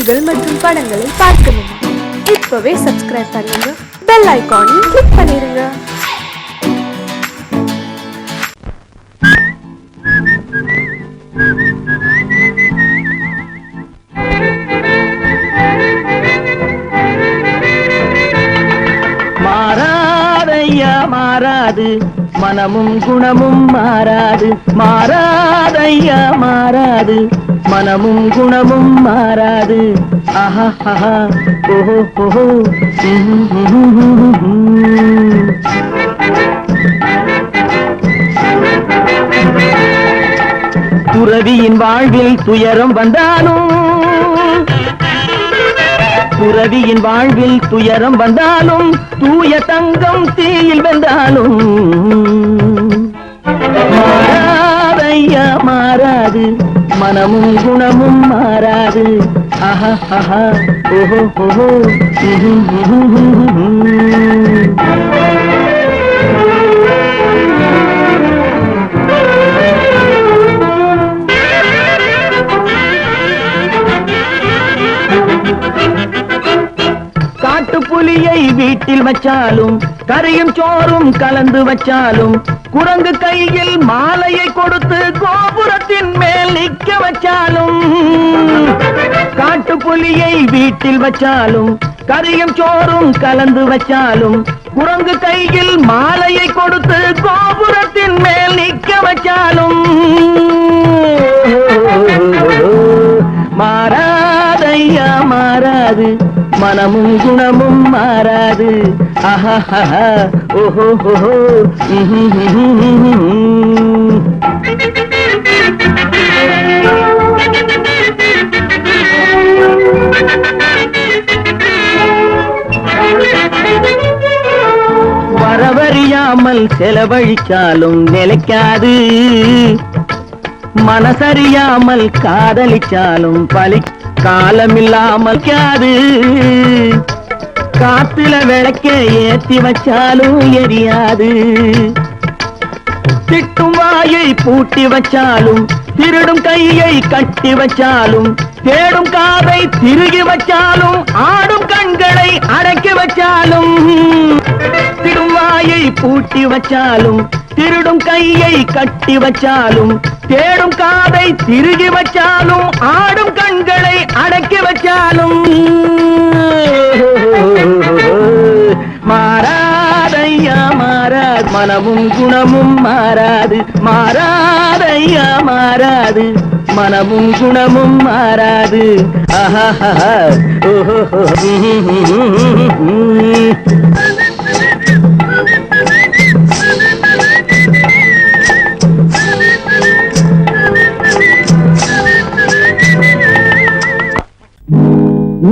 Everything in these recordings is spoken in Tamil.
பாடல்கள் மற்றும் படங்களை பார்க்கணுமா? இப்பவே சப்ஸ்கிரைப் பண்ணுங்க, பெல் ஐகானையும் கிளிக் பண்ணிருங்க. மாறாதையா மாறாது, மனமும் குணமும் மாறாது. மாறாதையா மாறாது, மனமும் குணமும் மாறாது. ஆஹா ஆஹா ஓஹோ ஓஹோ. துறவியின் வாழ்வில் துயரம் வந்தாலும், துறவியின் வாழ்வில் துயரம் வந்தாலும், தூய தங்கம் தீயில் வென்றாலும் மாறாதையா மாறாது, மனமும் குணமும் மாறாது. ஆஹா ஆஹா ஓஹோ ஓஹோ. புலியை வீட்டில் வச்சாலும், கறியும் சோறும் கலந்து வச்சாலும், குரங்கு கையில் மாலையை கொடுத்து கோபுரத்தின் மேல் நிற்க வச்சாலும், காட்டு புலியை வீட்டில் வச்சாலும், கறியும் சோறும் கலந்து வச்சாலும், குரங்கு கையில் மாலையை கொடுத்து கோபுரத்தின் மேல் நிற்க வச்சாலும் மாறாதையா மாறாது, மனமும் குணமும் மாறாது. ஆஹா ஆஹா ஓஹோ ஓஹோ. வரவறியாமல் செலவழிச்சாலும் நிலைக்காது, மனசறியாமல் காதலிச்சாலும் பலி காலமில்லாமல் காது. காத்துல விளக்க ஏத்தி வச்சாலும் எரியாது, திட்டும் வாயை பூட்டி வச்சாலும், திருடும் கையை கட்டி வச்சாலும், தேடும் காதை திருகி வச்சாலும், ஆடும் கண்களை அடக்கி வச்சாலும், திடும் வாயை பூட்டி வச்சாலும், திருடும் கையை கட்டி வச்சாலும், தேடும் காதை திருகி வச்சாலும், ஆடும் கண்களை அடக்கி வச்சாலும் மாறாதையா மாறாது, மனமும் குணமும் மாறாது. மாறாதையா மாறாது, மனமும் குணமும் மாறாது. ஆஹா ஆஹா ஓஹோ.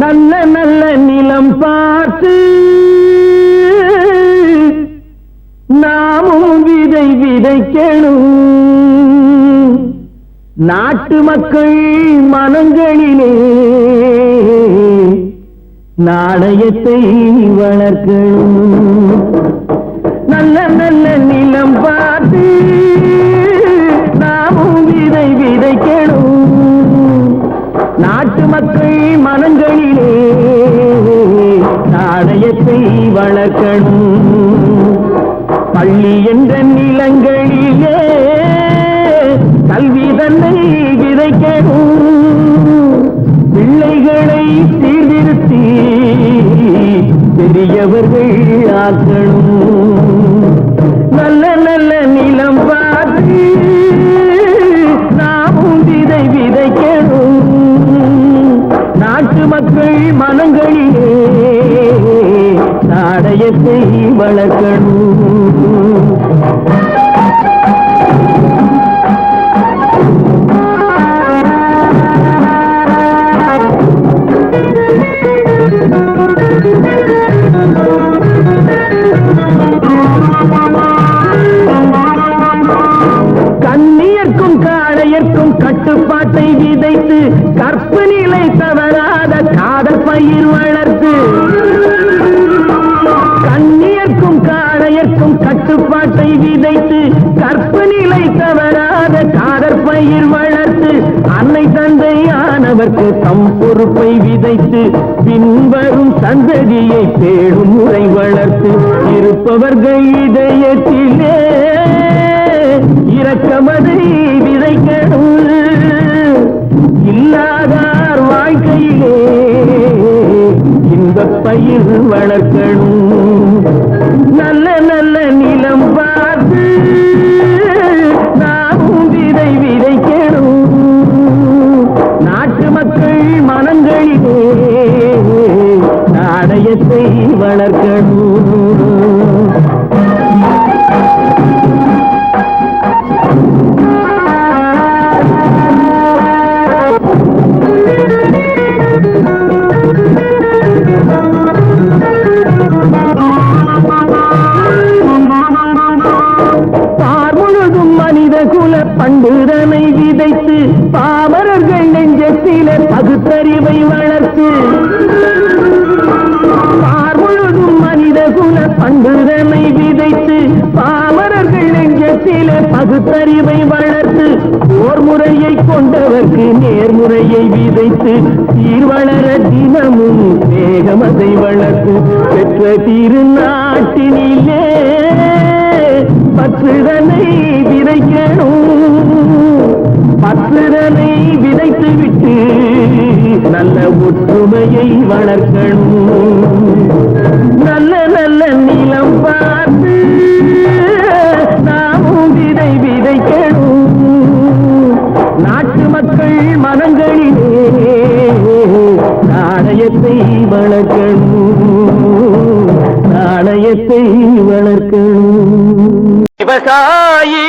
நல்ல நல்ல நிலம் பார்த்து நாமும் விதை விதைக்கணும், நாட்டு மக்கள் மனங்களிலே நாணயத்தை வளர்க்கணும். நல்ல நல்ல நிலம் பார்த்து நாமும் விதை விதைக்கணும், நாட்டு மக்கள் மனங்களிலே நாணயத்தை வளர்க்கணும். பள்ளி என்ற நிலங்களிலே கல்வி தன்னை விதைக்கணும், பிள்ளைகளை சீர்திருத்தி பெரியவர்கள் ஆக்கணும். நல்ல நல்ல நிலம் பார்த்து நாமும் விதை விதைக்கணும், நாட்டு மக்கள் மனங்களிலே நாணயத்தை வளர்க்கணும். கண்ணியர்க்கும் காளையர்க்கும் கட்டுப்பாட்டை விதைத்து, கற்பு நிலை தவறாத காதல் பயிர் வளர்த்து, கண்ணியர்க்கும் காளையர்க்கும் கட்டுப்பாட்டை விதைத்து, கற்பு நிலை தவறாத காதல் பயிர் வளர்த்து, அன்னை தந்தையானவர்க்கு தம் பொறுப்பை விதைத்து பின்வரும் சந்ததியை பேடும் முறை வளர்த்து இருப்பவர்கள் இதயத்திலே இரக்கமதை விதைக்கணும். இல்லாதார் வாழ்க்கையிலே இன்பப் பயிர் வளர்க்கணும். நல்ல நல்ல நிலம் பார்த்து நாமும் விதை விதைக்கணும். நாட்டு மக்கள் மனங்களிலே நாணயத்தை வளர்க்கணும். பண்புதனை விதைத்து பாமரர்கள் நெஞ்சத்திலே பகுத்தறிவை வளர்த்து பார்முழுதும் மனித குல பண்புதனை விதைத்து பாமரர்கள் நெஞ்சத்திலே பகுத்தறிவை வளர்த்து போர் முறையை கொண்டவர்க்கு நேர்முறையை விதைத்து சீர்வளர தினமும் வேகமதை வளர்த்து பெற்ற திருநாட்டினிலே பற்றுதனை விதைக்கணும். பற்றுதனை விதைத்து விட்டு நல்ல ஒற்றுமையை வளர்க்கணும். நல்ல நல்ல நிலம் பார்த்து நாமும் விதை விதைக்கணும். நாட்டு மக்கள் மனங்களிலே நாணயத்தை வளர்க்கணும். நாணயத்தை வளர்க்கணும். விவசாயி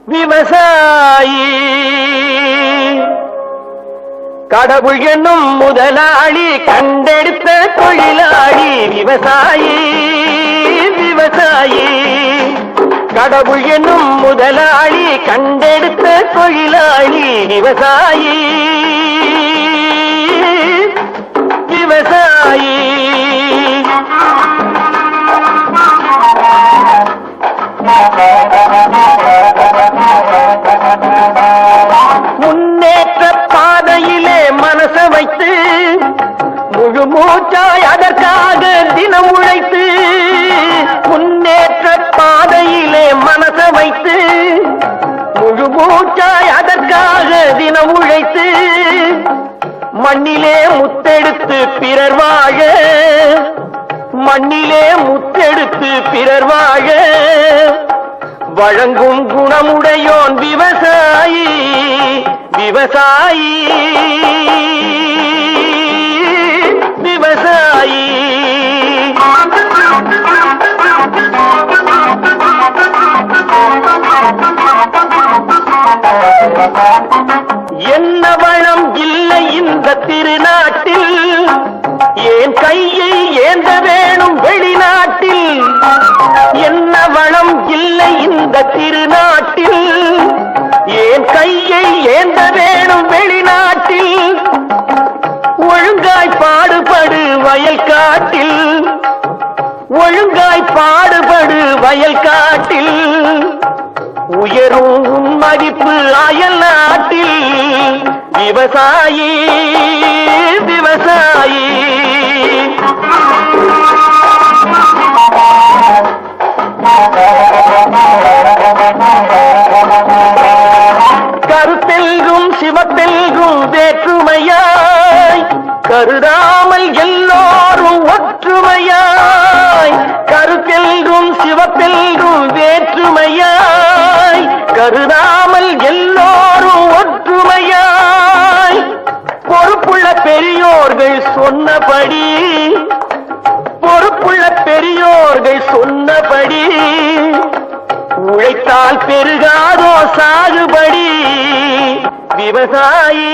விவசாயி கடவுள் என்னும் முதலாளி கண்டெடுத்த தொழிலாளி விவசாயி விவசாயி கடவுள் என்னும் முதலாளி கண்டெடுத்த தொழிலாளி விவசாயி விவசாயி முன்னேற்ற பாதையிலே மனச வைத்து முழு மூச்சாய் அதற்காக தினம் உழைத்து முன்னேற்ற பாதையிலே மனச வைத்து முழு மூச்சாய் அதற்காக தினம் உழைத்து மண்ணிலே முத்தெடுத்து பிறர் வாழ மண்ணிலே முத்தெடுத்து பிறர் வாழ வழங்கும் குணமுடையோன் விவசாயி விவசாயி விவசாயி என்ன வளம் இல்லை இந்த திருநாட்டில் ஏன் கையை ஏந்த வேணும் வெளிநாட்டில் என்ன வளம் இல்லை இந்த திருநாட்டில் ஏன் கையை ஏந்த வேணும் வெளிநாட்டில் ஒழுங்காய் பாடுபடு வயல் காட்டில் ஒழுங்காய் பாடுபடு வயல் காட்டில் உயரும் மதிப்பு அயல் நாட்டில் விவசாயி விவசாயி கருத்தெல்கும் சிவத்தெல்கும் வேற்றுமையாய் கருதாமல் எல்லோரும் ஒற்றுமையாய் கருத்தெல்கும் சிவத்தெல்கும் வேற்றுமையாய் கருதாமல் எல்லோரும் ஒற்றுமையாய் பொறுப்புள்ள பெரியோர்கள் சொன்னபடி பொறுப்புள்ள பெரியோர்கள் சொன்னபடி உழைத்தால் பெருகாதோ சாகுபடி விவசாயி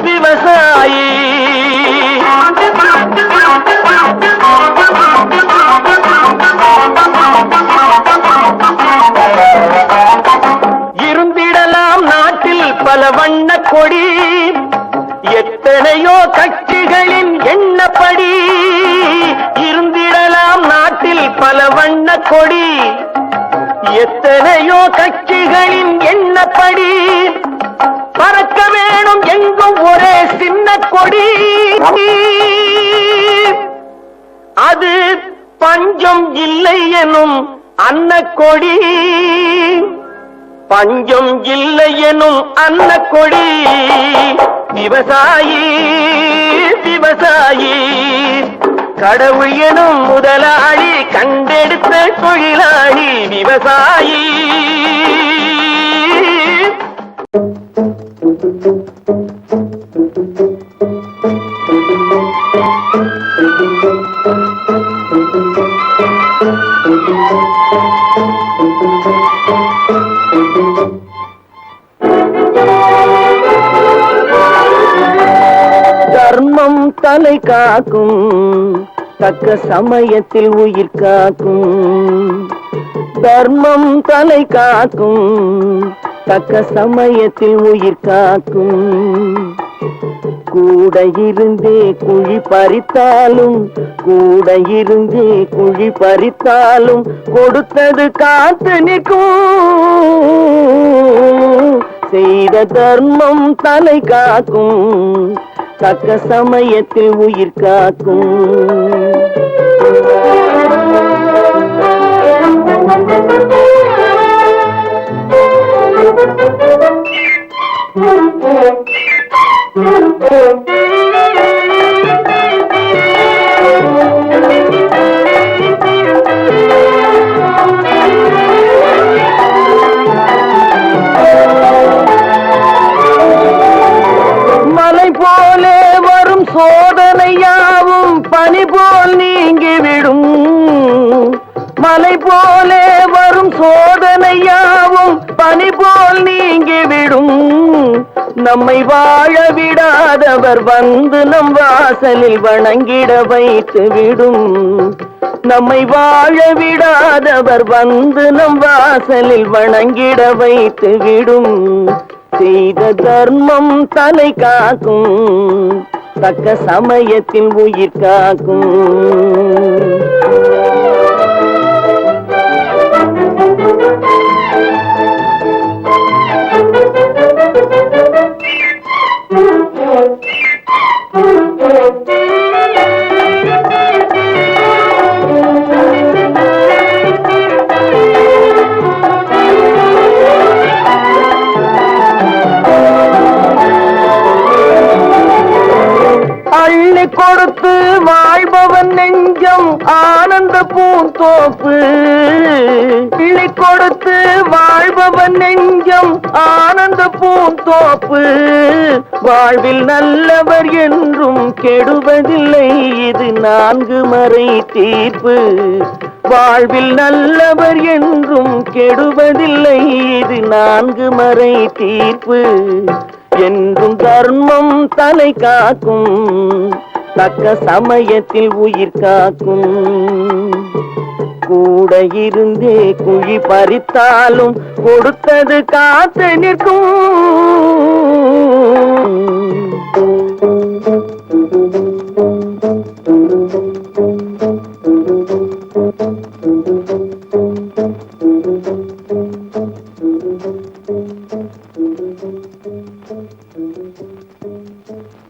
விவசாயி இருந்திடலாம் நாட்டில் பல வண்ண கொடி எத்தனையோ கட்சிகளின் எண்ணப்படி இருந்திடலாம் நாட்டில் பல வண்ண கொடி எத்தனையோ கட்சிகளின் எண்ணப்படி பறக்க வேணும் எங்கும் ஒரே சின்ன கொடி. அது பஞ்சம் இல்லை எனும் அன்னக்கொடி, பஞ்சம் இல்லை எனும் அன்னக்கொடி. விவசாயி விவசாயி கடவுள் எனும் முதலாளி கண்டெடுத்த தொழிலாளி விவசாயி. தர்மம் தலை காக்கும், தக்க சமயத்தில் உயிர் காக்கும். தர்மம் தலை காக்கும், தக்க சமயத்தில் உயிர் காக்கும். கூட இருந்தே குழி பறித்தாலும், கூட இருந்தே குழி பறித்தாலும் கொடுத்தது காத்து நிற்கும். செய்த தர்மம் தலை காக்கும், தக்க சமயத்தில் உயிர் காக்கும். மலை போலே வரும் சோதனையாவும் பனி போல் நீங்கிவிடும். மலை போலே வரும் சோதனையாவும் பனி போல் நீங்கிவிடும். நம்மை வாழ விடாதவர் வந்து நம் வாசலில் வணங்கிட வைத்து விடும். நம்மை வாழ விடாதவர் வந்து நம் வாசலில் வணங்கிட வைத்து விடும். செய்த தர்மம் தலை காக்கும், தக்க சமயத்தில் உயிர் காக்கும். அள்ளி கொடுத்து வாழ்பவன் நெஞ்சம் ஆனந்த பூந்தோப்பு. அள்ளி கொடுத்து வாழ்பவன் நெஞ்சம் ஆனந்த பூந்தோப்பு. வாழ்வில் நல்லவர் என்றும் கெடுவதில்லை, இது 4 மறை தீர்ப்பு. வாழ்வில் நல்லவர் என்றும் கெடுவதில்லை, இது 4 மறை தீர்ப்பு. என்றும் தர்மம் தலை காக்கும், தக்க சமயத்தில் உயிர் காக்கும். கூட இருந்தே குழி பறித்தாலும் கொடுத்தது காத்து நிற்கும்.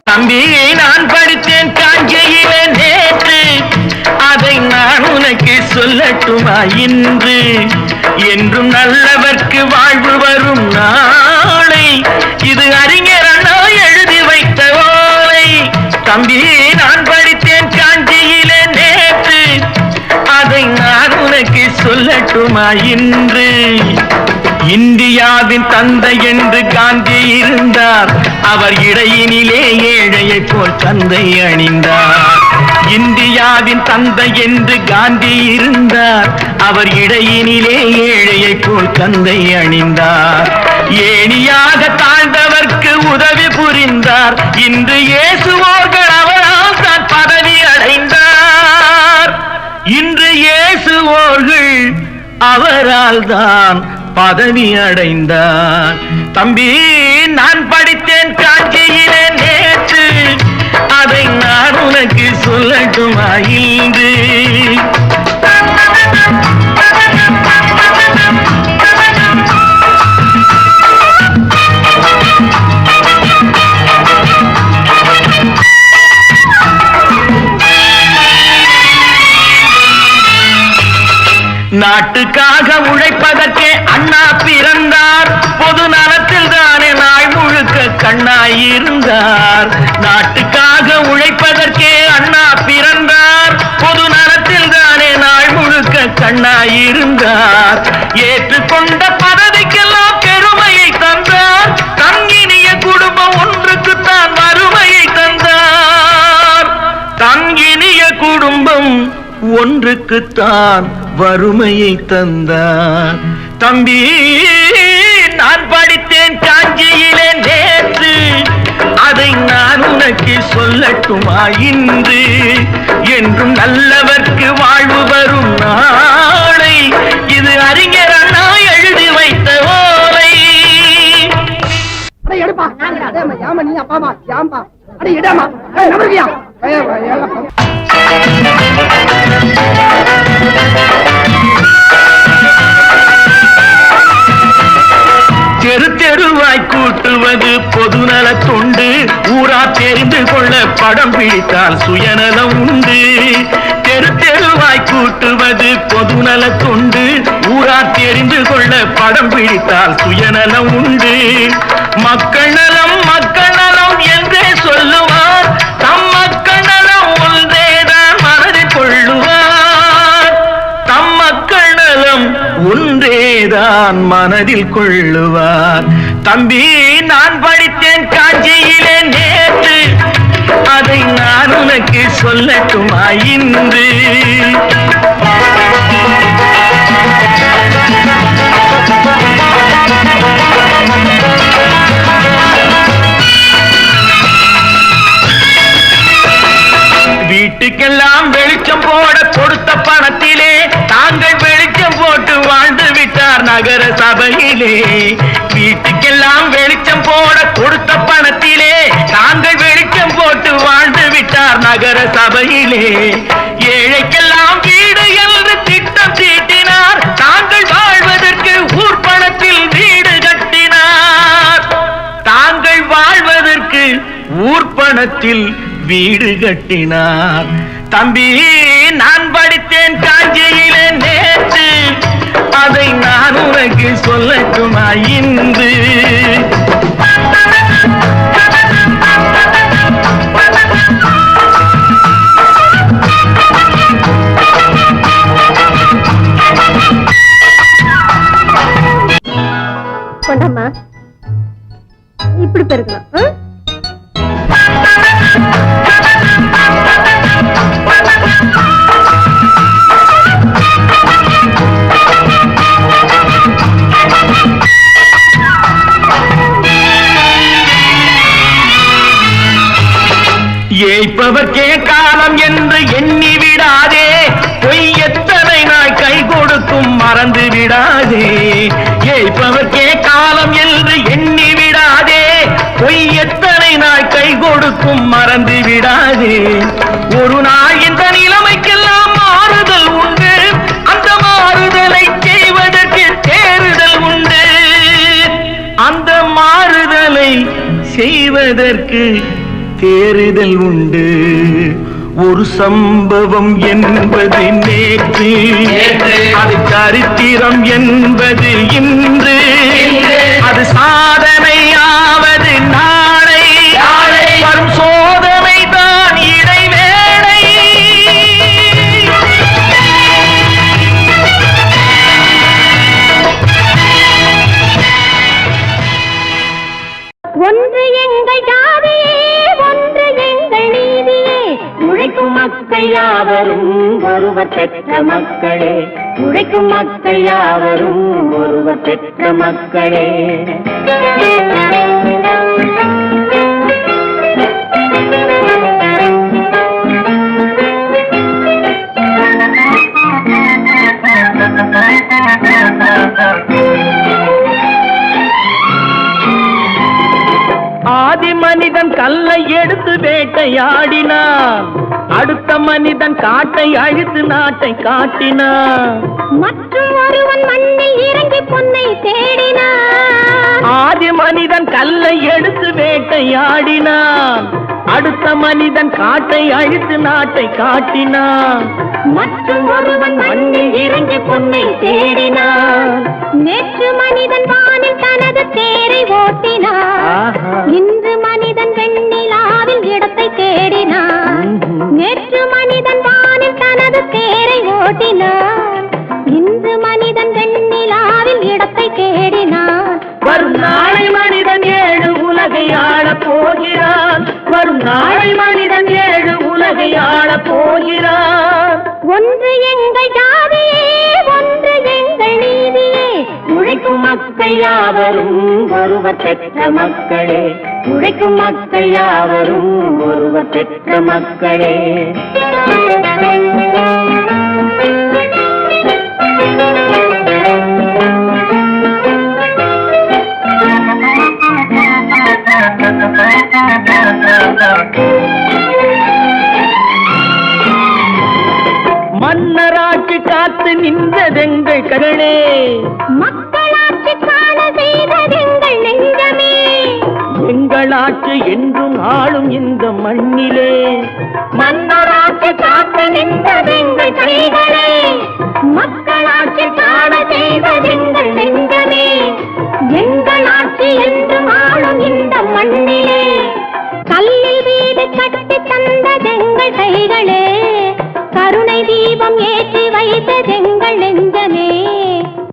தம்பி, நான் படித்தேன் காஞ்சியிலே நேற்று, அதை நான் உனக்கு சொல்லட்டுமா இன்று? என்றும் நல்லவர்க்கு வாழ்வு வரும் நாளை, இது அறிஞர் அண்ணா எழுதி வைத்த ஓலை. தம்பி, நான் படித்தேன் காஞ்சியிலே நேற்று, அதை நான் உனக்கு சொல்லட்டுமா இன்று? இந்தியாவின் தந்தை என்று காந்தி இருந்தார், அவர் இடையினிலே ஏழையை போல் தந்தை அணிந்தார். இந்தியாவின் தந்தை என்று காந்தி இருந்தார், அவர் இடையினிலே ஏழையை போல் தந்தை அணிந்தார். ஏணியாக தாழ்ந்தவர்க்கு உதவி புரிந்தார், இன்று இயேசுவோர்கள் அவரால் தான் பதவி அடைந்தார். இன்று இயேசுவோர்கள் அவரால் தான் பதவி அடைந்தார். தம்பி, நான் படித்தேன் காஞ்சியிலே நேற்று, அதை நான் உனக்கு சொல்லட்டுமா இன்று? நாட்டுக்காக உழைப்பதற்கே அண்ணா பிறந்தார், பொது நலத்தில் தானே நாள் முழுக்க கண்ணாயிருந்தார். நாட்டுக்காக உழைப்பதற்கே அண்ணா பிறந்தார், பொது நலத்தில் தானே நாள் முழுக்க கண்ணாயிருந்தார். ஏற்றுக்கொண்ட பதவிக்கெல்லாம் பெருமையை தந்தார், தங்கினிய குடும்பம் ஒன்றுக்குத்தான் வறுமையை தந்தார். தங்கினிய குடும்பம் ஒன்றுக்குத்தான் வறுமையை தந்தார். தம்பி, நான் படித்தேன் காஞ்சியிலே நேற்று, அதை நான் உனக்கு சொல்லட்டுமா இன்று? என்றும் நல்லவர்க்கு வாழ்வு வரும் நாளை, இது அறிஞர் அண்ணா எழுதி வைத்த ஓலை. தெரு தெருவாய் கூட்டுவது பொதுநல தொண்டு, ஊரா தெரிந்து கொள்ள படம் பிடித்தால் சுயநலம் உண்டு. தெரு தெருவாய் கூட்டுவது பொதுநல தொண்டு, ஊரா தெரிந்து கொள்ள படம் பிடித்தால் சுயநலம் உண்டு. மக்கள் நலம் மக்கள் நலம் என்றே சொல்லுவார், தம் மக்கள் நலம் ஒன்றேதான் மனதில் கொள்ளுவார். தம் மக்கள் நலம் ஒன்றேதான் மனதில் கொள்ளுவார். தம்பி, நான் படித்தேன் காஞ்சியிலே நேற்று, அதை நான் உனக்கு சொல்லட்டுமா இன்று? வீட்டுக்கெல்லாம் வெளிச்சம் போட கொடுத்த பணத்திலே தாங்கள் வெளிச்சம் போட்டு வாழ்ந்து விட்டார் நகர சபையிலே. வீட்டுக்கெல்லாம் வெளிச்சம் போட கொடுத்த பணத்திலே தாங்கள் வெளிச்சம் போட்டு வாழ்ந்து விட்டார் நகர சபையிலே. ஏழைக்கெல்லாம் வீடு என்று திட்டம் தீட்டினார், தாங்கள் வாழ்வதற்கு ஊர் பணத்தில் வீடு கட்டினார். தாங்கள் வாழ்வதற்கு ஊர் பணத்தில் வீடு கட்டினார். தம்பி, நான் படித்தேன் காஞ்சியிலே நேற்று, அதை நான் உனக்கு சொல்லட்டுமா இன்று? கொண்டம்மா, இப்படி பெருக்கலாம். ஏய்ப்பவர்க்கே காலம் என்று எண்ணி விடாதே, பொய் எத்தனை நாள் கை கொடுக்கும் மறந்து விடாதே. ஏய்ப்பவர்க்கே காலம் என்று எண்ணி விடாதே, பொய் எத்தனை நாள் கை கொடுக்கும் மறந்து விடாதே. ஒரு நாள் இந்த நிலைமைக்கெல்லாம் மாறுதல் உண்டு, அந்த மாறுதலை செய்வதற்கு தேறுதல் உண்டு. அந்த மாறுதலை செய்வதற்கு தேறுதல் உண்டு. ஒரு சம்பவம் என்பது நேற்று, அது சரித்திரம் என்பது இன்று, அது சாதனையாவது நாளை, வரும் சோதனை தான் இடைவேளை. ஒன்று எங்கள் ஜாதியே, ஒன்று எங்கள் நீதியே, உழைக்கும் மக்கள் யாவரும் ஒருவர் பெற்ற மக்களே, உழைக்கும் மக்கள் யாவரும் ஒருவர் பெற்ற மக்களே. ஆதி மனிதன் கல்லை எடுத்து வேட்டையாடினான், அடுத்த மனிதன் காட்டை அழித்து நாட்டை காட்டினான். மற்றும் ஒருவன் மண்ணில் இறங்கி பொன்னை தேடினான். ஆதி மனிதன் கல்லை எடுத்து வேட்டையாடினான், அடுத்த மனிதன் காட்டை அழித்து நாட்டை காட்டினான். மற்றும் ஒருவன் மண்ணில் இறங்கி பொன்னை தேடினான். நேற்று மனிதன் வானில் தனது தேரை ஓட்டினான். இன்று மனிதன் வெண்ணிலாவில் இடத்தை தேடினான். நேற்று மனிதன் வானில் தனது தேரை ஓட்டினான். இன்று மனிதன் வெண்ணிலாவில் இடத்தை தேடினான். வரும் நாளை மனிதன் 7 உலகை ஆளப் போகிறான். வரும் நாளை மனிதன் 7 உலகை ஆளப் போகிறான். ஒன்று எங்கள் ஜாதியே, ஒன்று எங்கள் நீதியே. உழைக்கும் மக்கள் யாவரும் ஒருவர் பெற்ற மக்களே. உழைக்கும் மக்கள் யாவரும் ஒருவர் பெற்ற மக்களே. மன்னராட்சி காத்து நின்றதெங்கள் கருணே, மக்களாட்சி காண செய்ததெங்கள் நெஞ்சமே. எங்களாட்சி என்றும் ஆளும் இந்த மண்ணிலே. மன்னராட்சி காத்து நின்றதெங்கள் கைகளே. மக்களாட்சி காண செய்ததெங்கள் நெஞ்சமே. எங்களாட்சி என்றும் ஆளும் இந்த மண்ணிலே. கல்லில் வீடு கட்டி தந்ததெங்கள் கைகளே. கருணை தீபம் ஏற்றி வைத்ததெங்கள் நெஞ்சமே.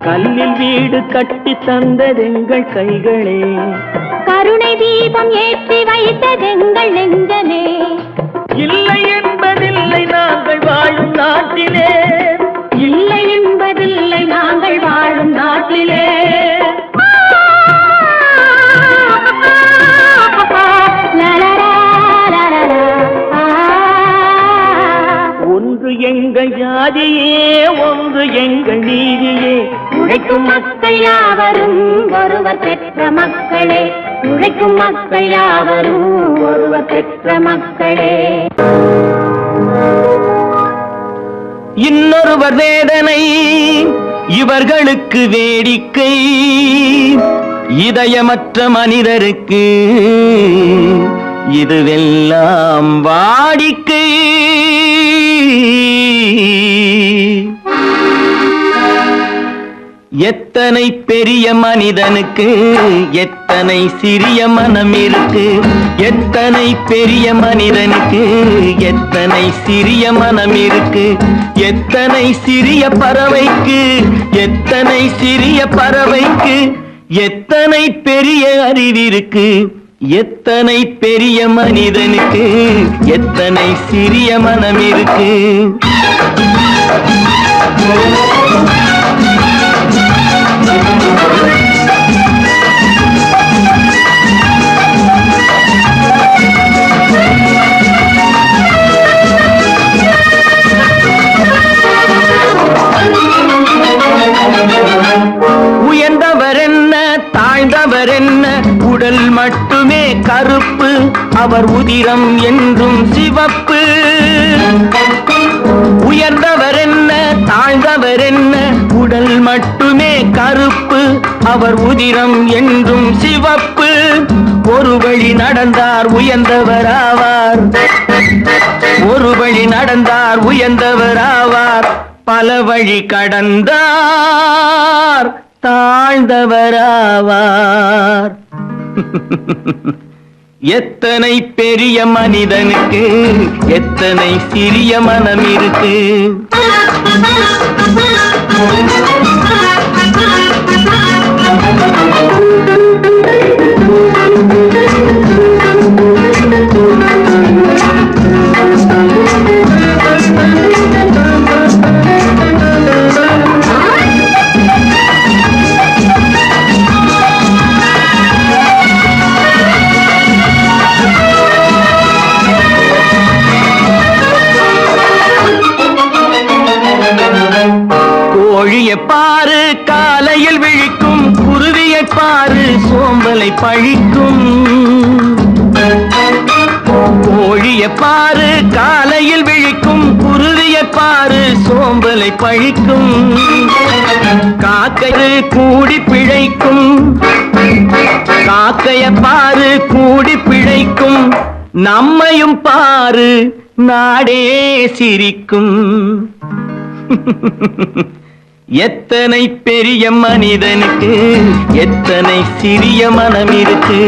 கல்லில் வீடு கட்டி தந்ததெங்கள் கைகளே. கருணை தீபம் ஏற்றி வைத்ததெங்கள் நெஞ்சமே. இல்லை என்பதில்லை நாங்கள் வாழும் நாட்டிலே. இல்லை என்பதில்லை நாங்கள் வாழும் நாட்டிலே. ஒன்று எங்கள் ஜாதியே, ஒன்று எங்கள் நீதியே. உழைக்கும் மக்கள் யாவரும் ஒருவர் பெற்ற மக்களே. உழைக்கும் மக்கள் யாவரும் ஒருவர் பெற்ற மக்களே. இன்னொருவர் வேதனை இவர்களுக்கு வேடிக்கை, இதயமற்ற மனிதருக்கு இதுவெல்லாம் வாடிக்கை. எத்தனை பெரிய மனிதனுக்கு எத்தனை சிறிய மனம் இருக்கு. எத்தனை பெரிய மனிதனுக்கு எத்தனை சிறிய மனம் இருக்கு. எத்தனை சிறிய பறவைக்கு எத்தனை சிறிய பறவைக்கு எத்தனை பெரிய அறிவிருக்கு. எத்தனை பெரிய மனிதனுக்கு எத்தனை சிறிய மனம் இருக்கு. உயர்ந்தவர் என்ன தாழ்ந்தவர் என்ன, உடல் மட்டுமே கருப்பு, அவர் உதிரம் என்றும் சிவப்பு. உயர்ந்தவர் என்ன தாழ்ந்தவர் என்ன, உடல் மட்டுமே கருப்பு, அவர் உதிரம் என்றும் சிவப்பு. ஒரு வழி நடந்தார் உயர்ந்தவராவார், ஒரு வழி நடந்தார் உயர்ந்தவராவார். பல வழி கடந்தார் தாழ்ந்தவராவார். எத்தனை பெரிய மனிதனுக்கு எத்தனை சிறிய மனம் இருக்கு. கோழியை பாரு காலையில் விழிக்கும், குருவியை பாரு சோம்பலை பழிக்கும். கோழியை பாரு காலையில் விழிக்கும், குருவியை பாரு சோம்பலை பழிக்கும். காக்கை கூடி பிழைக்கும், கூரைய பாரு கூடி பிழைக்கும், நம்மையும் பாரு நாடே சிரிக்கும். எத்தனை பெரிய மனிதனுக்கு எத்தனை சிறிய மனம் இருக்கு.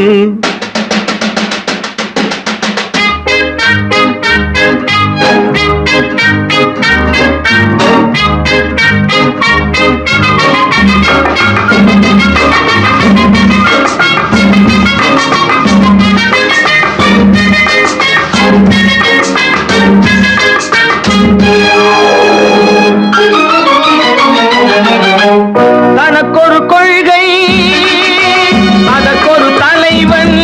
தனக்கொரு கொள்கை அதற்கொரு தலைவன்,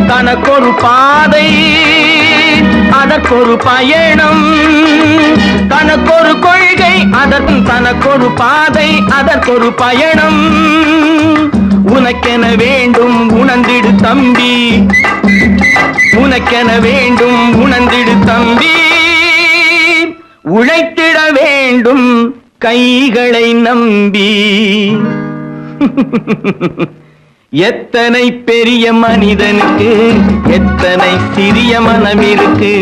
தனக்கொரு பாதை அதற்கொரு பயணம். தனக்கொரு கொள்கை தனக்கொரு பாதை அதற்கொரு பயணம். உனக்கென வேண்டும் உணர்ந்திடு தம்பி, உனக்கென வேண்டும் உணர்ந்திடு தம்பி. உழைத்திட வேண்டும் கைகளை நம்பி. எத்தனை பெரிய மனிதனுக்கு எத்தனை சிறிய மனம் இருக்கு.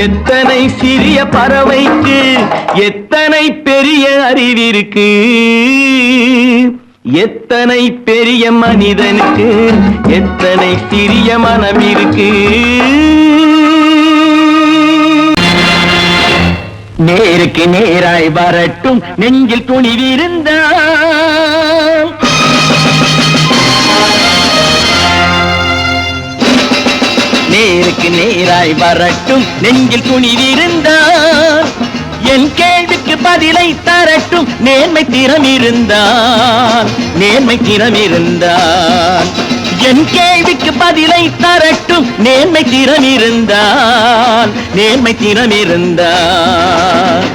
எத்தனை சிறிய பறவைக்கு எத்தனை பெரிய அறிவிருக்கு. எத்தனை பெரிய மனிதனுக்கு எத்தனை சிறிய மனம் இருக்கு. நேருக்கு நேராய் வரட்டும் நெஞ்சில் துணிவிருந்தால். நேருக்கு நேராய் வரட்டும் நெஞ்சில் துணிவிருந்தால். என் கேள்விக்கு பதிலை தரட்டும் நேர்மை திறம் இருந்தால். நேர்மை திறம் இருந்தால் என் கேள்விக்கு பதிலை தரட்டும் நேர்மை திறம் இருந்தால். நேர்மை திறம் இருந்தால்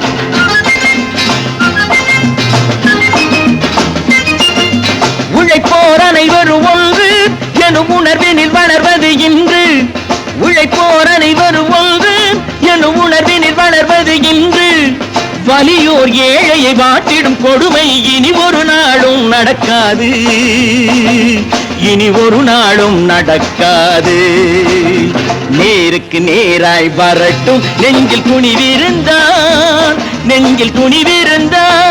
உழைப்போர் அனைவரும் ஒன்று எனும் உணர்வினில் வளர்வது இன்று. உழைப்போர் அனைவரும் ஒன்று எனும் உணர்வினில் வளர்வது இன்று. வலியோர் ஏழையை வாட்டிடும் கொடுமை இனி ஒரு நாளும் நடக்காது. இனி ஒரு நாளும் நடக்காது. நேருக்கு நேராய் வரட்டும் நெஞ்சில் துணிவிருந்தால். நெஞ்சில் துணிவிருந்தால்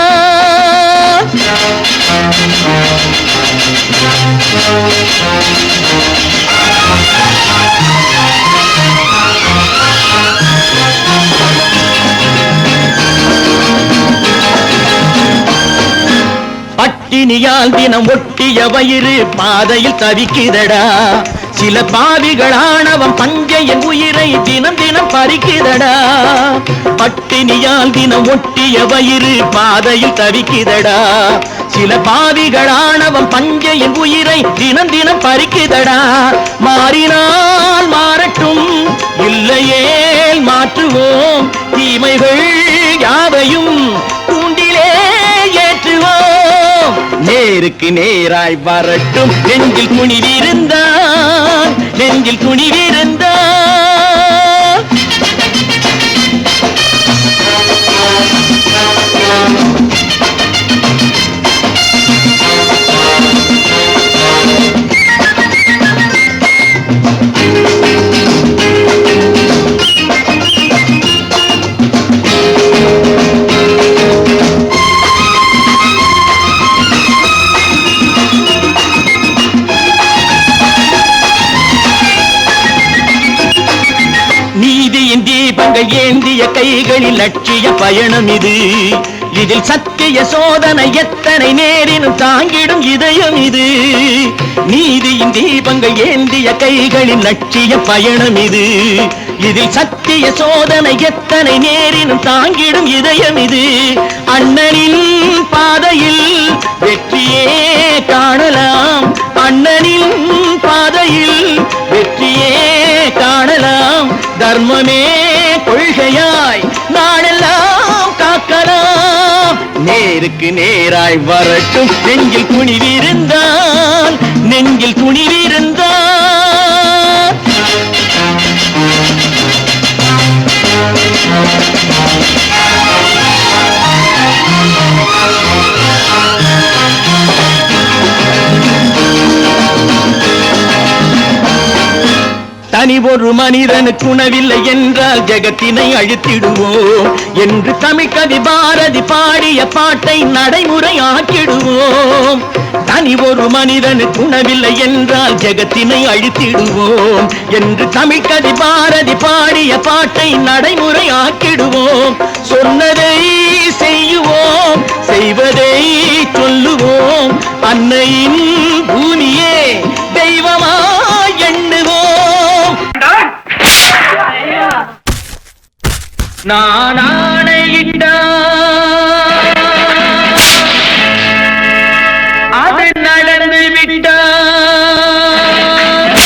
பட்டினியால் தினம் ஒட்டிய வயிறு பாதையில் தவிக்குதடா. சில பாவிகளானவன் பஞ்சையின் உயிரை தினம் தினம் பறிக்குதடா. பட்டினியால் தினம் ஒட்டிய வயிறு பாதையில் தவிக்குதடா. சில பாவிகளானவன் பஞ்சையின் உயிரை தினம் தினம் பறிக்குதடா. மாறினால் மாறட்டும் இல்லையேல் மாற்றுவோம். தீமைகள் யாவையும் தூண்டிலே ஏற்றுவோம். நேருக்கு நேராய் வரட்டும் நெஞ்சில் துணிவிருந்தால். நெஞ்சில் துணிவிருந்தால் நீதியின் தீபங்கள் ஏந்திய கைகளில் லட்சிய பயணம் இது. இதில் சத்திய சோதனை எத்தனை நேரினும் தாங்கிடும் இதயம் இது. நீதியின் தீபங்கள் ஏந்திய கைகளில் லட்சிய பயணம் இது. இதில் சத்திய சோதனை எத்தனை நேரினும் தாங்கிடும் இதயம் இது. அண்ணனின் பாதையில் வெற்றியே காணலாம். அண்ணனின் பாதையில் வெற்றியே காணலாம். தர்மமே கொள்கையாய் நாடெல்லாம் காக்கலாம். நேருக்கு நேராய் வரட்டும் நெஞ்சில் துணிவிருந்தால். நெஞ்சில் துணிவிருந்தால் தனி ஒரு மனிதனுக்கு உணவில்லை என்றால் ஜெகத்தினை அழித்திடுவோம் என்று தமிழ் கவி பாரதி பாடிய பாட்டை நடைமுறையாக்கிடுவோம். தனி ஒரு மனிதனுக்கு உணவில்லை என்றால் ஜெகத்தினை அழித்திடுவோம் என்று தமிழ் கவி பாரதி பாடிய பாட்டை நடைமுறையாக்கிடுவோம். சொன்னதை செய்யுவோம், செய்வதை சொல்லுவோம், அன்னையின் பூமியே தெய்வமா எண்ணுவோம். நான் ஆணையிட்டால் அது நடந்து விட்டால்,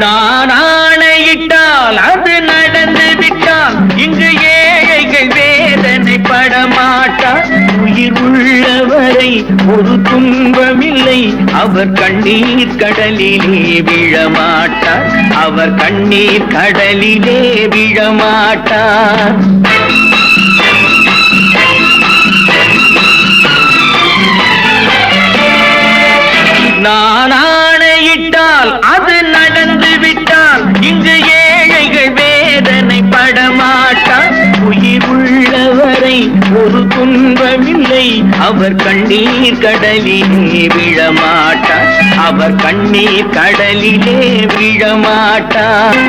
நான் ஆணையிட்டால் அது நடந்து விட்டால் இங்கு ஏழைகள் வேதனைப்பட மாட்டார். உயிர் உள்ளவரை ஒரு துன்பமில்லை, அவர் கண்ணீர் கடலிலே விழமாட்டார், அவர் கண்ணீர் கடலிலே விழமாட்டார். நான் ஆணையிட்டால் அது நடந்து விட்டால் இங்கு ஏழைகள் வேதனை படமாட்டார். உயிர் உள்ளவரை ஒரு துன்பமில்லை, அவர் கண்ணீர் கடலிலே விழமாட்டார், அவர் கண்ணீர் கடலிலே விழமாட்டார்.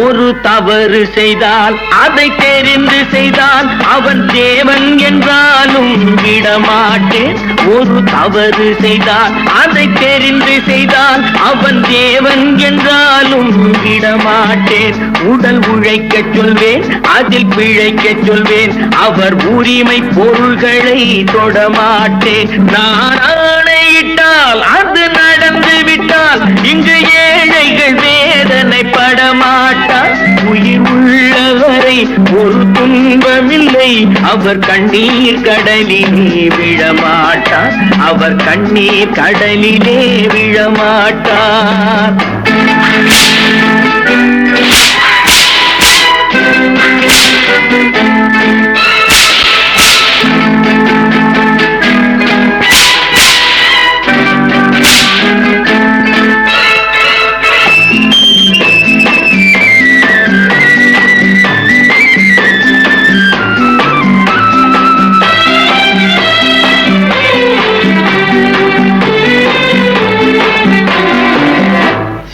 ஒரு தவறு செய்தால் அதை தெரிந்து செய்தால் அவன் தேவன் என்றாலும் விடமாட்டேன். ஒரு தவறு செய்தால் அதை தெரிந்து செய்தால் அவன் தேவன் என்றாலும் விடமாட்டேன். உடல் உழைக்க சொல்வேன், அதில் பிழைக்க சொல்வேன், அவர் உரிமை பொருள்களை தொடமாட்டேன். நான் ஆணையிட்டால் அது நடந்து விட்டால் இங்கு ஏழைகள் வேதனை படமாட்டார். உயிர் உள்ளவரை ஒரு துன்பமில்லை, அவர் கண்ணீர் கடலிலே விழமாட்டார், அவர் கண்ணீர் கடலிலே விழமாட்டார்.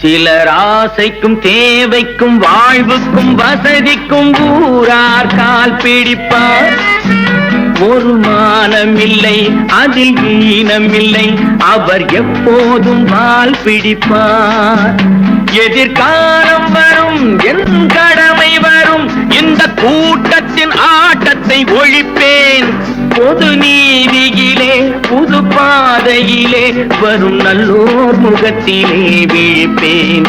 சிலர் ஆசைக்கும் தேவைக்கும் வாழ்வுக்கும் வசதிக்கும் ஊரார் கால் பிடிப்பார். ஒரு மானமில்லை, அதில் ஈனமில்லை, அவர் எப்போதும் வால் பிடிப்பார். எதிர்காலம் வரும், என் கடமை வரும், இந்த கூட்டத்தின் ஆட்டத்தை ஒழிப்பேன். பொது நீதியிலே புது பாதையிலே வரும் நல்லோர் முகத்திலே விழிப்பேன்,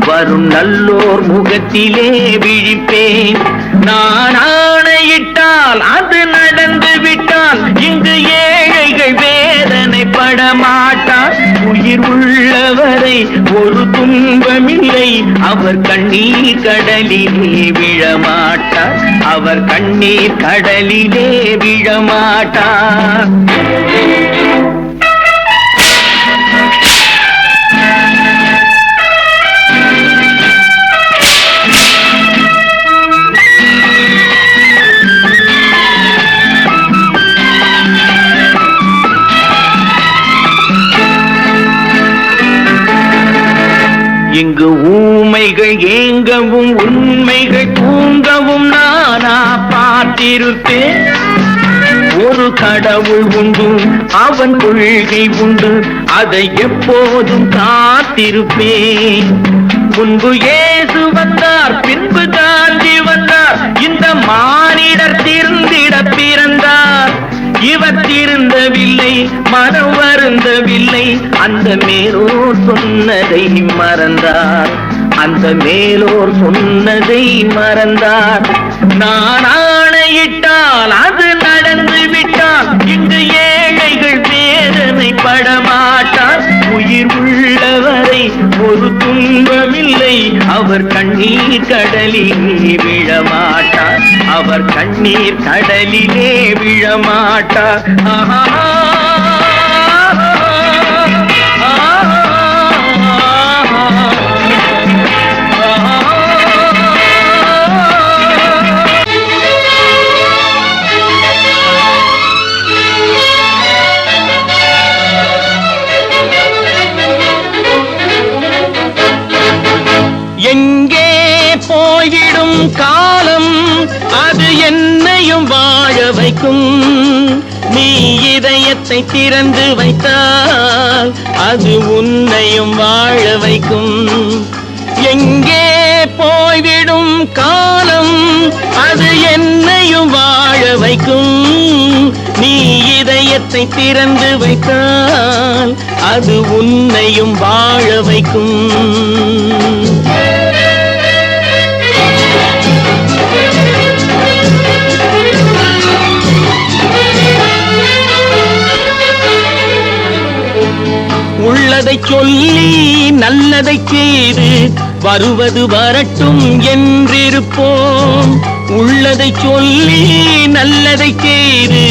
வரும் நல்லோர் முகத்திலே விழிப்பேன். நான் ஆணையிட்டால் அது நடந்து விட்டால் இங்கு ஏழைகள் வேதனை படமாட்டார். உயிர் உள்ளவரை ஒரு துன்பமில்லை, அவர் கண்ணீர் கடலிலே விழமாட்டார், அவர் கண்ணீர் கடலிலே விழமாட்டார். இங்கு ஊமைகள் ஏங்கவும் உண்மைகள் தூங்கவும் நானா பார்த்திருப்பேன். ஒரு கடவுள் உண்டு, அவன் கொள்கை உண்டு, அதை எப்போதும் காத்திருப்பேன். முன்பு இயேசு வந்தார், பின்பு காந்தி வந்தார், இந்த மானிடர் திருந்திட பிறந்தார். இவர் திருந்தவில்லை, மனம் வருந்தவில்லை, அந்த மேலோர் சொன்னதை மறந்தார், அந்த மேலோர் சொன்னதை மறந்தார். நான் ஆணையிட்டால் அது நடந்து விட்டால் இங்கு ஏழைகள் வேதனை படமாட்டார். உயிர் உள்ளவரை ஒரு துன்பமில்லை, அவர் கண்ணீர் கடலிலே விழமாட்டார், அவர் கண்ணீர் கடலிலே விழமாட்டார். எங்கே போய்விடும் காலம் அது என்னையும் வாழ வைக்கும். நீ இதயத்தை திறந்து வைத்தால் அது உன்னையும் வாழ வைக்கும். எங்கே போய்விடும் காலம் அது என்னையும் வாழ வைக்கும். நீ இதயத்தை திறந்து வைத்தால் அது உன்னையும் வாழ வைக்கும். உள்ளதை சொல்லி நல்லதை செய்து வருவது வரட்டும் என்றிருப்போம். உள்ளதை சொல்லி நல்லதை செய்து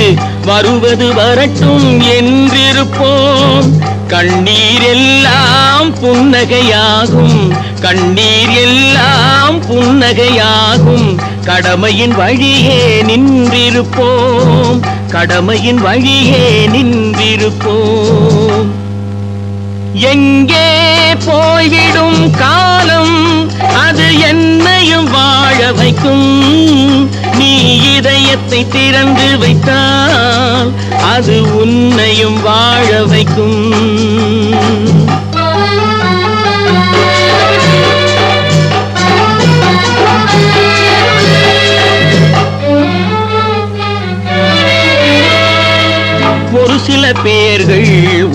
வருவது வரட்டும் என்றிருப்போம். கண்ணீர் எல்லாம் புன்னகையாகும், கண்ணீர் எல்லாம் புன்னகையாகும். கடமையின் வழியே நின்றிருப்போம், கடமையின் வழியே நின்றிருப்போம். எங்கே போய்விடும் காலம் அது என்னையும் வாழ வைக்கும். நீ இதயத்தை திறந்து வைத்தால் அது உன்னையும் வாழ வைக்கும். ஒரு சில பேர்கள்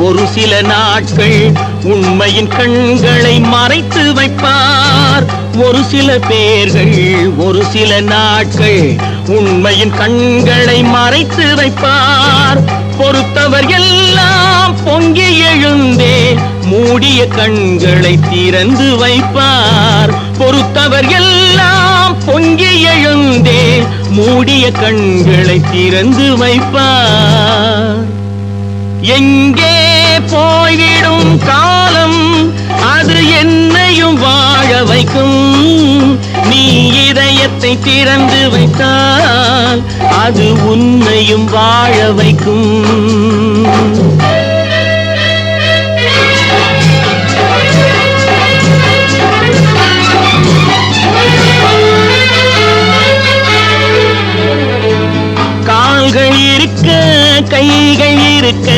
ஒரு சில நாட்கள் உண்மையின் கண்களை மறைத்து வைப்பார். ஒரு சில பேர்கள் ஒரு சில நாட்கள் உண்மையின் கண்களை மறைத்து வைப்பார். பொறுத்தவர் எல்லாம் பொங்கி எழுந்தே மூடிய கண்களை திறந்து வைப்பார். பொறுத்தவர் எல்லாம் பொங்கி எழுந்தே மூடிய கண்களை திறந்து வைப்பார். எங்கே போய்விடும் காலம் அது என்னையும் வாழ வைக்கும். நீ இதயத்தை திறந்து வைத்தால் அது உன்னையும் வாழ வைக்கும். கால்கள் இருக்க கைகள் இருக்க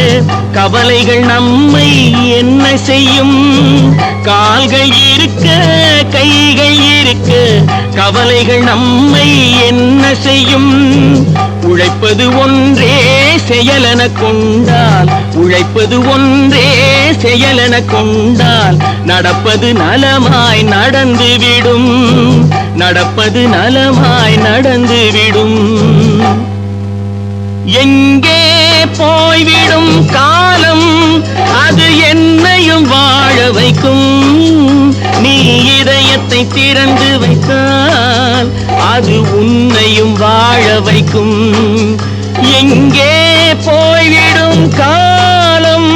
கவலைகள் நம்மை என்ன செய்யும். கால்கள் இருக்க கைகள் இருக்க கவலைகள் நம்மை என்ன செய்யும். உழைப்பது ஒன்றே செயலென கொண்டால், உழைப்பது ஒன்றே செயலென கொண்டால் நடப்பது நலமாய் நடந்துவிடும், நடப்பது நலமாய் நடந்துவிடும். எங்கே போய்விடும் காலம் அது என்னையும் வாழ வைக்கும். நீ இதயத்தை திறந்து வைத்தால் அது உன்னையும் வாழ வைக்கும். எங்கே போய்விடும் காலம்.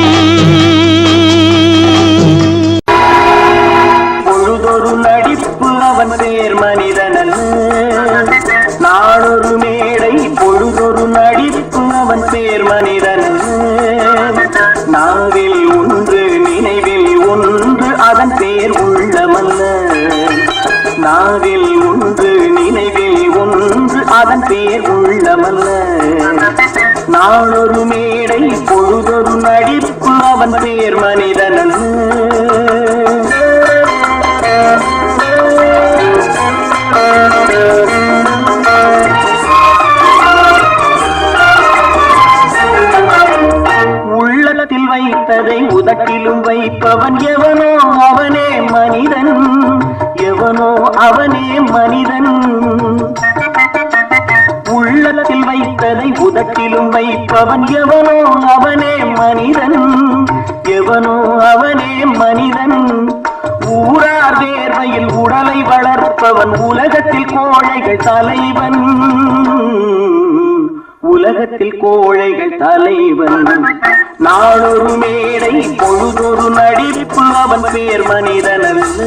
பொழுதொரு நடிப்பு அவன் பேர் மனிதனல்ல, நாளொரு மேடை பொழுதொரு நடிப்பு அவன் பேர் மனிதனல்ல. நாவில் ஒன்று நினைவில் ஒன்று அதன் பேர் உள்ளமல்ல. நாவில் ஒன்று நினைவில் ஒன்று அதன் பேர் உள்ளமல்ல. நாளொரு மேடை பொழுதொரு நடிப்பு அவன் பேர் மனிதனல்ல. உள்ளத்தில் வைத்ததை உதட்டிலும் வைப்பவன் எவனோ அவனே மனிதன், எவனோ அவனே மனிதன். உள்ளத்தில் வைத்ததை உதட்டிலும் வைப்பவன் எவனோ அவனே மனிதன், எவனோ அவனே மனிதன். ஊரார் வேர்வையில் உடலை வளர்ப்பவன் உலகத்தில் கோழைகள் தலைவன். உலகத்தில் கோழைகள் தலைவன். நாளொரு மேடை பொழுதொரு நடிப்பு அவன் பேர் மனிதனல்ல.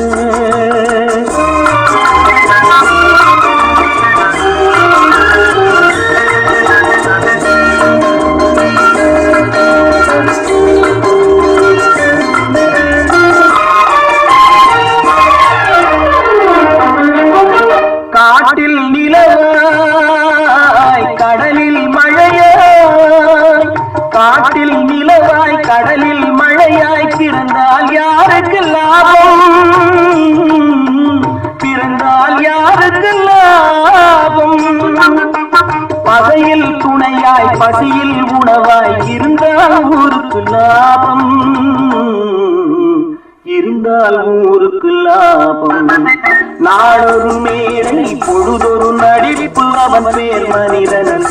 காட்டில் நிலவாய் கடலில் மழையாய், காட்டில் நிலவாய் கடலில் மழையாய் பிறந்தால் யாருக்கு லாபம்? பிறந்தால் யாருக்கு லாபம்? பகையில் துணையாய் பசியில் உணவாய் இருந்தால் ஊருக்கு லாபம். இருந்தால் ஊருக்கு லாபம். நாளொரு மேடை பொழுதொரு நடிப்பு அவன் பேர் மனிதனல்ல.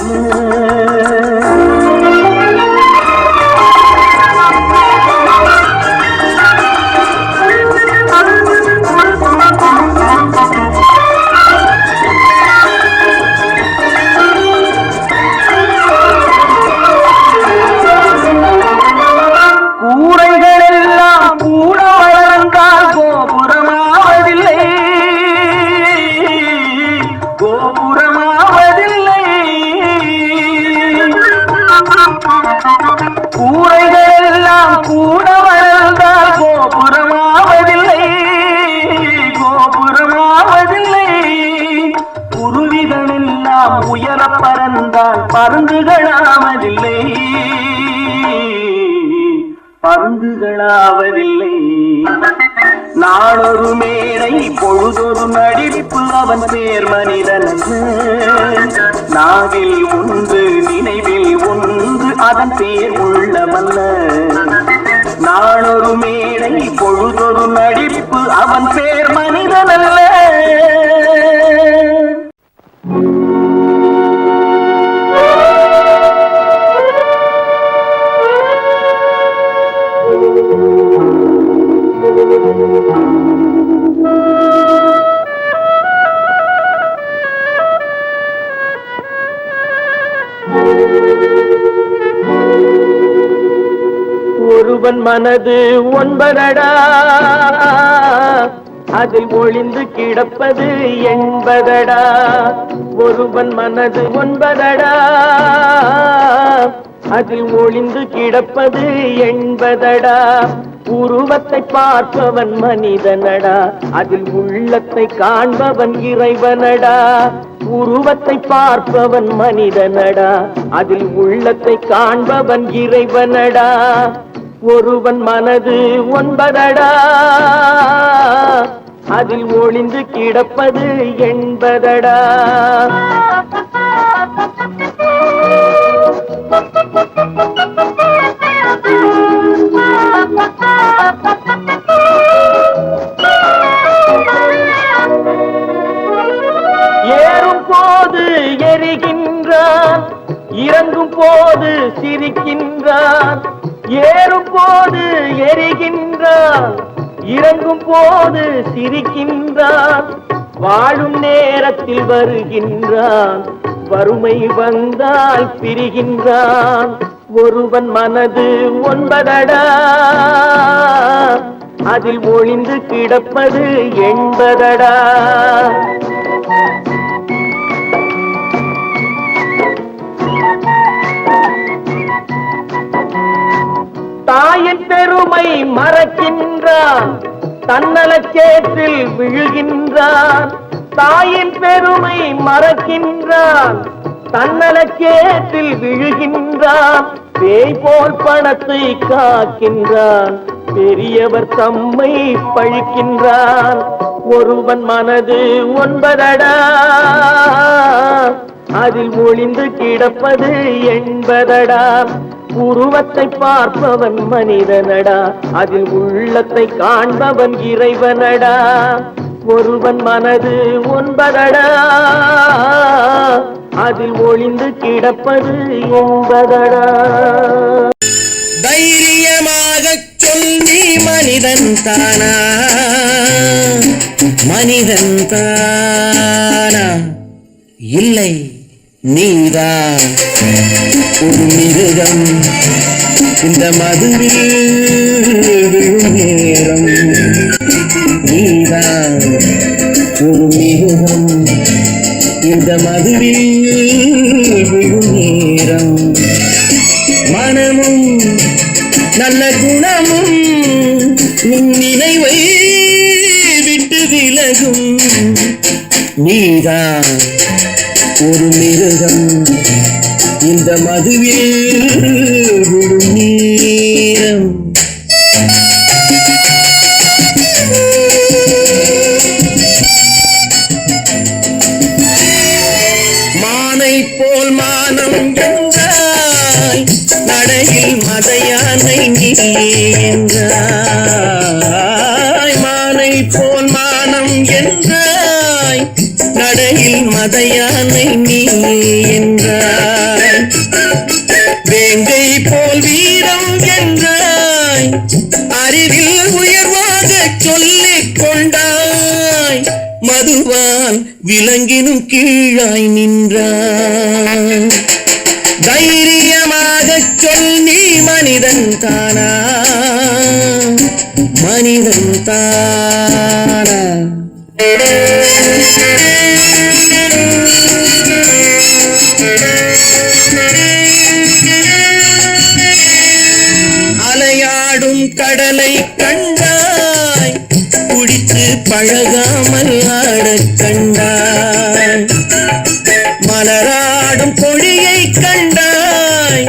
கூரைகளெல்லாம் கூட வளர்ந்தால் கோபுரமாவதில்லை. கோபுரமாவதில்லை. கூரைகளெல்லாம் கூட வளர்ந்தால் கோபுரமாவதில்லை. கோபுரமாவதில்லை. குருவிகளெல்லாம் உயர பறந்தால் பருந்துகளாவதில்லை. பருந்துகளாவதில்லை. நாளொரு மேடை பொழுதொரு நடிப்பு அவன் பேர் மனிதனல்ல. நாவில் ஒன்று நினைவில் ஒன்று அதன் பேர் உள்ளமல்ல. நாளொரு மேடை பொழுதொரு நடிப்பு அவன் பேர் மனிதனல்ல. ஒருவன் மனது ஒன்பதடா, அதில் ஒளிந்து கிடப்பது என்பதடா. ஒருவன் மனது ஒன்பதடா, அதில் ஒளிந்து கிடப்பது என்பதடா. உருவத்தை பார்ப்பவன் மனிதனடா, அதில் உள்ளத்தை காண்பவன் இறைவனடா. உருவத்தை பார்ப்பவன் மனிதனடா, அதில் உள்ளத்தை காண்பவன் இறைவனடா. ஒருவன் மனது ஒன்பதடா, அதில் ஒளிந்து கிடப்பது என்பதடா. ஏறும் போது எரிகின்றான், இறங்கும் போது சிரிக்கின்றான். ஏறும் போது எரிகின்றான், இறங்கும் போது சிரிக்கின்றான். வாழும் நேரத்தில் வருகின்றான், வறுமை வந்தால் பிரிகின்றான். ஒருவன் மனது ஒன்பதடா, அதில் ஒளிந்து கிடப்பது என்பதடா. தாயின் பெருமை மறக்கின்றான், தன்னலச்சேற்றில் விழுகின்றான். தாயின் பெருமை மறக்கின்றான், தன்னலச்சேற்றில் விழுகின்றான். பேய் போல் பணத்தை காக்கின்றான், பெரியவர் தம்மை பழிக்கின்றான். ஒருவன் மனது ஒன்பதடா, அதில் ஒளிந்து கிடப்பது என்பதடா. உருவத்தை பார்ப்பவன் மனிதனடா, அதில் உள்ளத்தை காண்பவன் இறைவனடா. ஒருவன் மனது ஒன்பதடா, அதில் ஒளிந்து கிடப்பது என்பதடா. தைரியமாக சொல் நீ மனிதன் தானா மனிதன் தானா இல்லை நீதான் ஒரு மிருகம் இந்த மதுவில் விழும் நேரம் நீதான் ஒரு மிருகம் இந்த மதுவில் விழும் நேரம் மனமும் நல்ல குணமும் உன் நினைவை விட்டு விலகும் நீதான் ஒரு மிருகம் இந்த மதுவில் விழும் நேரம் மானை போல் மானம் என்றாய் நடையில் மதையானை நீ என்றாய் மானை போல் மானம் என்றாய் நடையில் மதையானை நீ என்றாய் வேங்கை போல் வீரம் என்றாய் அறிவில் உயர்வாக சொல்லிக் கொண்டாய் மதுவால் விலங்கினும் கீழாய் நின்றாய் தைரியமாக சொல் நீ மனிதன் தானா மனிதன் தானா அலையாடும் கடலை கண்டாய் குடித்து பழகாமல் ஆடக் கண்டாய் மலராடும் கொடியை கண்டாய்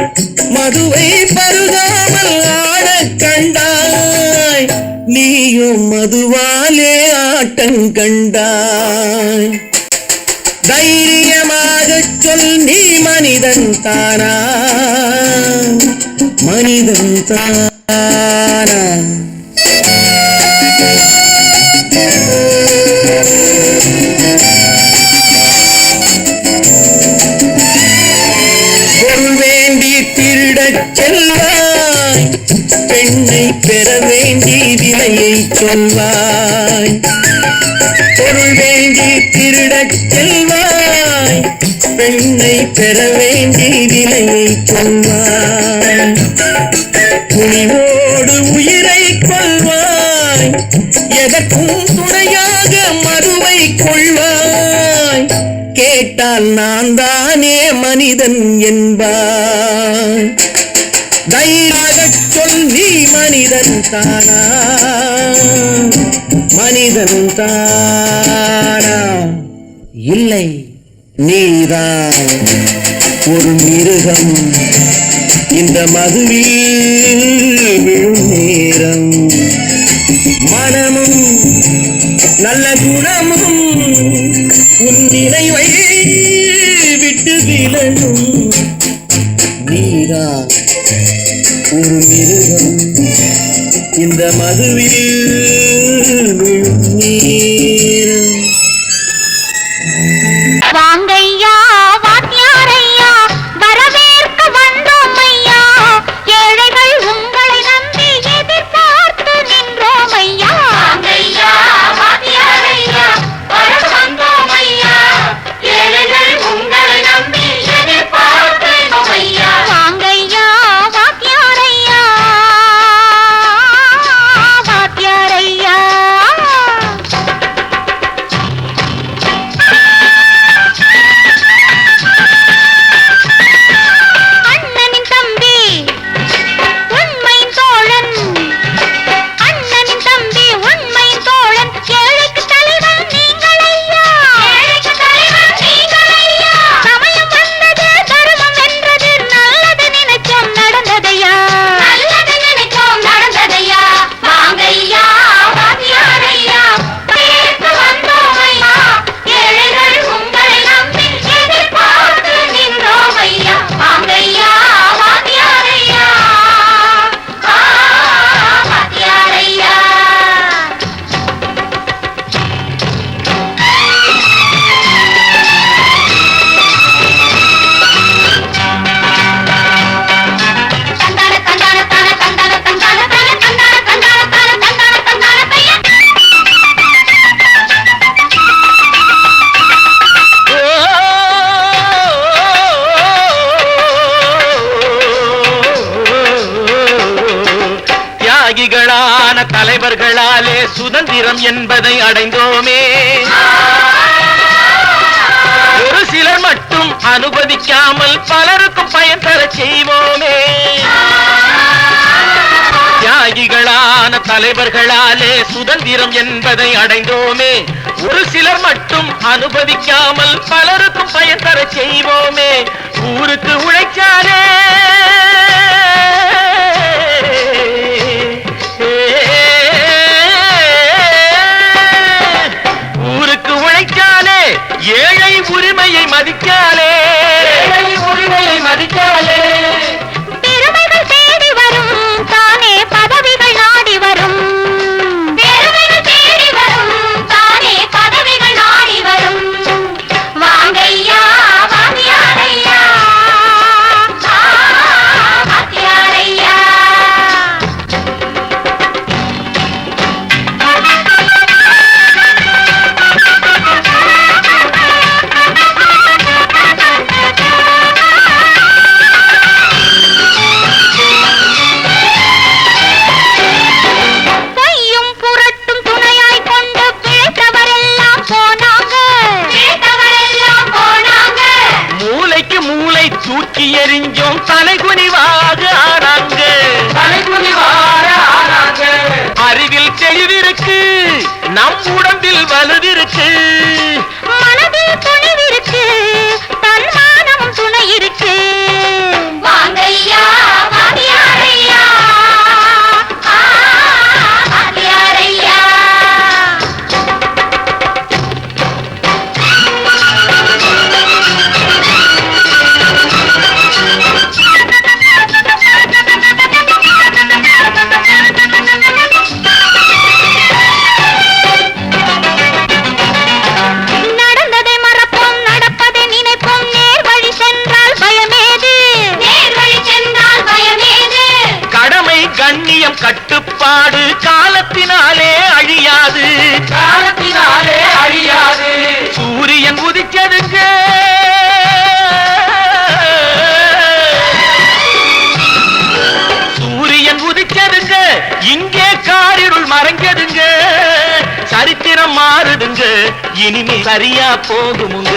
மதுவை பருகாமல் ஆடக் கண்டாய் நீயும் மதுவாலே ஆட்டங்கண்டாய் தைரியமாக சொல் நீ மனிதன் தானா மனிதன் தானா பொருள் வேண்டி திருடச் செல்வாய் பெண்ணை பெற வேண்டி விலையை சொல்வாய் பொருள் வேண்டி திருடச் செல்வாய் பெண்ணை பெற வேண்டி விலையை சொல்வாய் துணிவோடு உயிரை கொள்வாய் எதற்கும் துணையாக மதுவை கொள்வாய் கேட்டால் நான் தானே மனிதன் என்பாய் தைரியமாக சொல் நீ மனிதன் தானா மனிதன் தானா இல்லை நீதான் ஒரு மிருகம் இந்த மதுவில் விழும் நேரம் மனமும் நல்ல குணமும் உன் நினைவை விட்டு விலகும் நீதான் ஒரு மிருகம் இந்த மதுவில் விழும் நேரம் வாங்கையா வாத்தியாரையா வரவேற்க வந்தோம் ஐயா ஏழைகள் உங்களை நம்பி எதிர்பார்த்து நின்றோம் ஐயா வாங்கையா வாத்தியாரையா வரவேற்க வந்தோம் ஐயா ஏழைகள் உங்களை நம்பி எதிர்பார்த்து நின்றோம் ஐயா வாங்கையா வாத்தியாரையா வாத்தியாரையா சுதந்திரம் என்பதை அடைந்தோமே. ஒரு சிலர் மட்டும் அனுமதிக்காமல் பலருக்கும் பயன் தர செய்வோமே. தியாகிகளான தலைவர்களாலே சுதந்திரம் என்பதை அடைந்தோமே. ஒரு சிலர் மட்டும் அனுமதிக்காமல் பலருக்கும் பயன் தர செய்வோமே. ஊருக்கு உழைச்சாலே ஊருக்கு உழைச்சாலே ஏழை உரிமையை மதிக்காலே பெருமைகள் தேடி வரும் தானே பதவிகள் நாடி வரும். பெருமைகள் தேடி வரும் தானே பதவிகள் நாடி வரும். வாங்கையா வாத்தியாரையா வாத்தியாரையா. பொய்யும் புரட்டும் துணையாய் கொண்டு பிழைத்தவரெல்லாம் போனாங்க. மூளைக்கு மூளை தூக்கி எறிஞ்சோம் தலைகுனிவாக ஆனாங்க. அறிவில் தெளிவிருக்கு, நம் உடம்பில் வலுவிருக்கு. மனதில் துணிவிருக்கு, தன்மானமும் துணை இருக்கு. வாங்கையா வாத்தியாரையா வாத்தியாரையா. நடந்ததை மறப்போம், நடப்பதை நினைப்போம். நேர் வழி சென்றால் பயமேது? நேர் வழி சென்றால் பயமேது? கடமை கண்ணியம் கட்டுப்பாடு காலத்தினாலே அழியாது. சூரியன் உதிச்சதுங்க, சூரியன் உதிச்சதுங்க, இங்கே காரிருள் மறைஞ்சதுங்க. சரித்திரம் மாறுதுங்க, இனிமே சரியா போகுமுங்க.